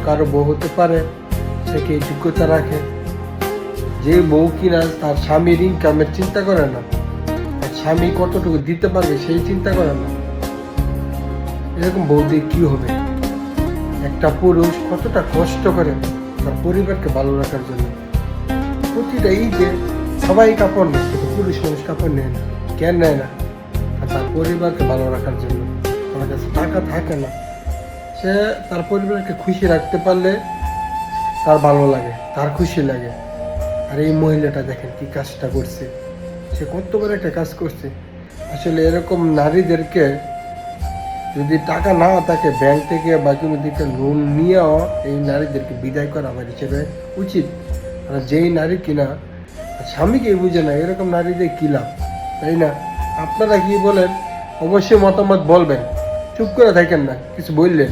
কারো বউ হতে পারে, সে কি যোগ্যতা রাখে? যে বউ কিনা তার স্বামীর ইনকামের চিন্তা করে না, তার স্বামী কতটুকু দিতে পারবে সেই চিন্তা করে না, এরকম বউ দিয়ে কি হবে? একটা পুরুষ কতটা কষ্ট করে তার পরিবারকে ভালো রাখার জন্য। প্রতিটা এই যে সবাই কাপড় নেয়, কিন্তু পুরুষ মানুষ কাপড় নেয় না, কেন নেয় না? আর তার পরিবারকে ভালো রাখার জন্য। তার কাছে টাকা থাকে না, সে তার পরিবারকে খুশি রাখতে পারলে তার ভালো লাগে, তার খুশি লাগে। আর এই মহিলাটা দেখেন কি কাজটা করছে, সে কত বড় একটা কাজ করছে। আসলে এরকম নারীদেরকে যদি টাকা না থাকে ব্যাংক থেকে বা কোনো দিকে লোন নিয়েও এই নারীদেরকে বিদায় করা আমার হিসেবে উচিত। আর যেই নারী কিনা স্বামীকেই বুঝে না, এরকম নারীদের কী লাভ, তাই না? আপনারা কি বলেন? অবশ্যই মতামত বলবেন, চুপ করে থাকেন না, কিছু বললেন।